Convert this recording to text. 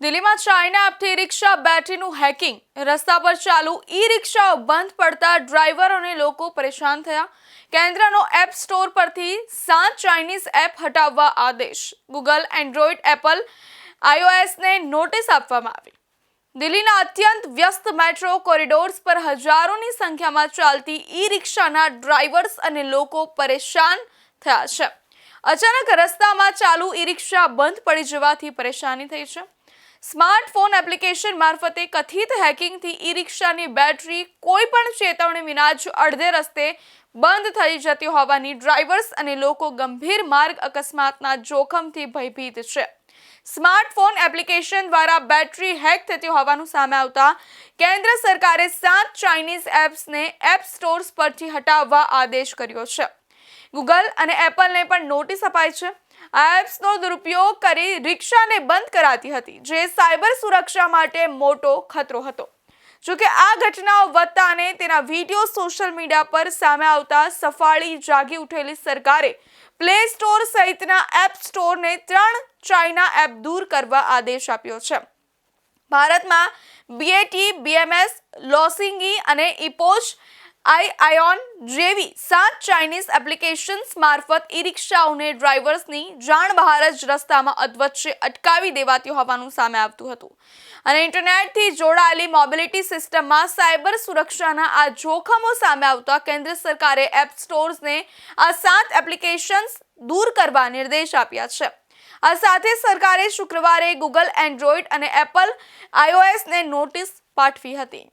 દિલ્હીમાં ચાઇના એપથી રિક્ષા બેટરીનું હેકિંગ, રસ્તા પર ચાલુ ઈ-રિક્ષાઓ બંધ પડતા ડ્રાઈવરો અને લોકો પરેશાન થયા. કેન્દ્રનો એપ સ્ટોર પરથી 7 ચાઇનીઝ એપ હટાવવા આદેશ. ગૂગલ, એન્ડ્રોઇડ, એપલ, આઈઓએસને નોટિસ આપવામાં આવી. દિલ્હીના અત્યંત વ્યસ્ત મેટ્રો કોરિડોર્સ પર હજારોની સંખ્યામાં ચાલતી ઈ-રિક્ષાના ડ્રાઈવર્સ અને લોકો પરેશાન થયા છે. અચાનક રસ્તામાં ચાલુ ઈ-રિક્ષા બંધ પડી જવાથી પરેશાની થઈ છે. સ્માર્ટફોન એપ્લિકેશન મારફતે કથિત હેકિંગથી ઈ-રિક્ષાની બેટરી કોઈ પણ ચેતવણી વિના જ અડધે રસ્તે બંધ થઈ જતી હોવાની ડ્રાઈવર્સ અને લોકો ગંભીર માર્ગ અકસ્માતના જોખમથી ભયભીત છે. સ્માર્ટફોન એપ્લિકેશન દ્વારા બેટરી હેક થતી હોવાનું સામે આવતા કેન્દ્ર સરકારે 7 ચાઇનીઝ એપ્સને એપ સ્ટોર્સ પરથી હટાવવા આદેશ કર્યો છે. ગૂગલ અને એપલને પણ નોટિસ અપાઈ છે. આ એપ્સનો દુરુપયોગ કરી રિક્ષાને બંધ કરાતી હતી, જે સાયબર સુરક્ષા માટે મોટો ખતરો હતો. જોકે આ ઘટનાઓ વધતા અને તેના વિડીયો સોશિયલ મીડિયા પર સામે આવતા સફાળી જાગી ઉઠેલી સરકારે પ્લે સ્ટોર સહિતના એપ સ્ટોરને 3 ચાઇના એપ દૂર કરવા આદેશ આપ્યો છે. ભારતમાં બીએટી, બીએમએસ, લોસિંગી અને ઇપોચ આઈઓન જેવી 7 ચાઇનીઝ એપ્લિકેશન્સ મારફત ઈ-રિક્ષાઓને ડ્રાઈવર્સની જાણ બહાર જ રસ્તામાં અધવચ્ચે અટકાવી દેવાતી હોવાનું સામે આવતું હતું. અને ઇન્ટરનેટથી જોડાયેલી મોબિલિટી સિસ્ટમમાં સાયબર સુરક્ષાના આ જોખમો સામે આવતા કેન્દ્ર સરકારે એપ સ્ટોર્સને આ 7 એપ્લિકેશન્સ દૂર કરવા નિર્દેશ આપ્યા છે. આ સાથે સરકારે શુક્રવારે ગૂગલ, એન્ડ્રોઇડ અને એપલ આઈઓએસને નોટિસ પાઠવી હતી.